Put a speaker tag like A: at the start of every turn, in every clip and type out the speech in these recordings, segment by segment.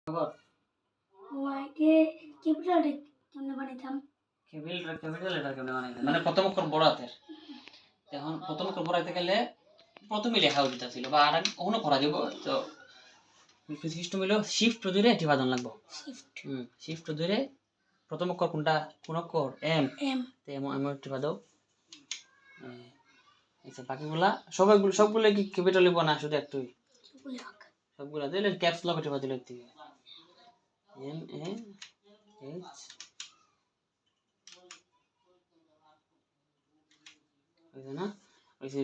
A: খবর
B: ওয়াইকে ক্যাপিটাল কেমনে বানাইতাম
A: ক্যাপিটাল লেটার কেমনে বানাইতে মানে প্রথম অক্ষর বড় হাতের এখন প্রথম অক্ষর বড় হাতে গেলে প্রথমে লেখা উচিত ছিল বা আর অন্য করা যাব তো সিস্টেম হলো শিফট ধরে এটি বাঁধান লাগবো শিফট ধরে প্রথম অক্ষর কোনটা কোন অক্ষর এম
B: এম
A: তো এম একটি বাঁধাও আচ্ছা বাকিগুলা সবগুলো কি ক্যাপিটাল লিখবো না শুধু একটাই সবগুলা দিলে ক্যাপস লক এটা বাঁধিলে দিতে এম এ এইচ ওই না ওই যে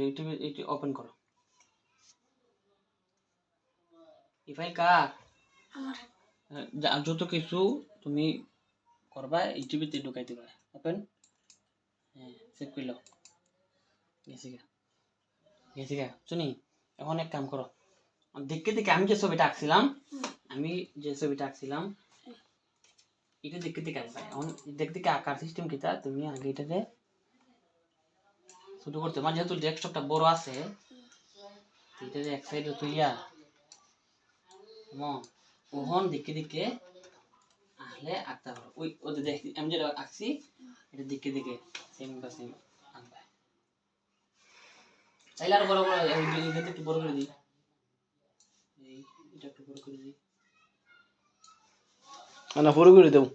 A: এটি ওপেন করো এই ফাইল কার
B: আমার
A: যত কিছু তুমি করবা ইউটিউবে ঢুকাইতে পারে ওপেন হ্যাঁ সেভ করলো গেছি গা শুনি এখন এক কাম করো দেখতে দেখে আমি যে ছবিটা আঁকছিলাম এটা দেখতে দেখে আসবে এখন দেখতে দেখে আঁকার সিস্টেম কিটা তুমি আগে এটাতে শুরু করতে মানে যেহেতু ডেস্কটপটা বড় আছে এটাতে এক সাইডে তুলিয়া ওহন দেখে দেখে আসলে আঁকতে পারো ওই ওদের দেখি আমি যেটা আঁকছি এটা দেখে দেখে সেম বা সেম আঁকবে চাইলে আর বড় বড় একটু বড় করে দিই এটা একটু বড় করে দিই
C: না বড় করে দাও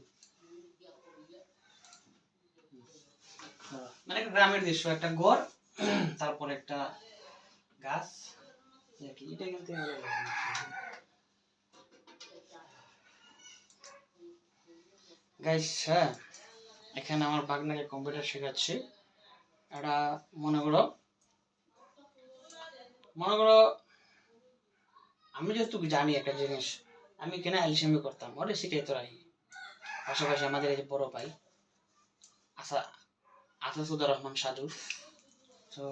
A: মানে একটা গ্রামের দৃশ্য একটা ঘর তারপর একটা গাছ কি এটা কিন্তু গাইস হ্যাঁ এখানে আমার ভাগনাকে কম্পিউটার শেখাচ্ছি এটা মনে করো আমি যেহেতু জানি একটা জিনিস আমি কেন আলসেমি করতাম ওটা শিখাই তো রাখি পাশাপাশি আমাদের এই যে বড় ভাই আসাদুর রহমান সাধু তো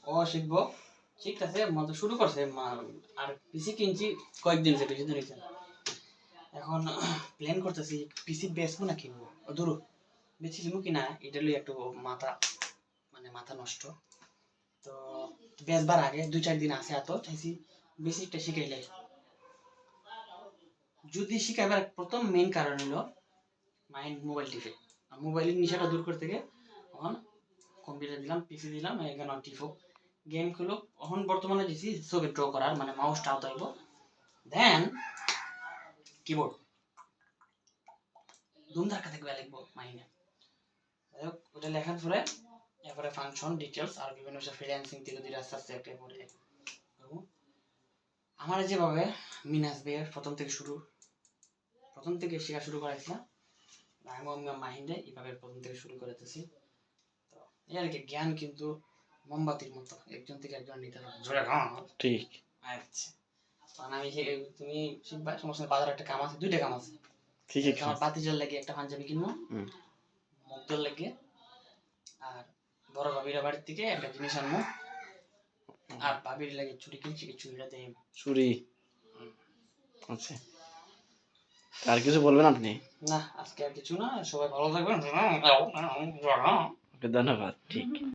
A: ও শিখবো শিখতেছে মতো শুরু করছে আর পিসি কিনছি কয়েকদিন বেশি দিন হয়েছে এখন প্ল্যান করতেছি পিসি বেচবো না কিনবো দূর বেশি কিনবো কিনা এটা লই একটু মাথা নষ্ট তো বেচবার আগে 2-4 দিন আছে এত চাইছি বেসিকটা শিখাইলে যদি শিখাইবার প্রথম মেইন কারণ হলো মাইন্ড মোবাইল টিপে মোবাইলের নিশাটা দূর করতে গিয়ে এখন কম্পিউটার দিলাম পিসি দিলাম এখানে টিপো গেম খেলো এখন বর্তমানে দিছি ছবি ড্র করার মানে মাউসটা আউতাইব দেন কিবোর্ড ধুমধাক্কা থেকে লিখবো মাইনে ওটা লেখার পরে এরপরে ফাংশন ডিটেলস আর বিভিন্ন ফ্রিল্যান্সিং থেকে দুই আস্তে আস্তে একটা পড়ে আমার যেভাবে মিনাস বের প্রথম থেকে শেখা শুরু করাইছিলাম আমি মাইন্ডে এইভাবে প্রথম থেকে শুরু করেছি তো এই আর কি জ্ঞান কিন্তু মোমবাতির মতো একজন থেকে একজন নিতে হবে জোরে
C: ঠিক
A: আচ্ছা মানে আমি তুমি শিখবা সমস্যা বাজারে একটা কাম আছে দুইটা কাম আছে
C: ঠিক আছে
A: আমার পাতিজার লাগে একটা পাঞ্জাবি কিনবো মুগদার লাগে আর বড় ভাবির বাড়ির থেকে একটা জিনিস আনবো আর ভাবির লাগে ছুরি কিনছি ছুরিটা দেয়
C: ছুরি আচ্ছা আর কিছু বলবেন আপনি
A: না আজকে আর কিছু না সবাই ভালো থাকবেন
C: ধন্যবাদ ঠিক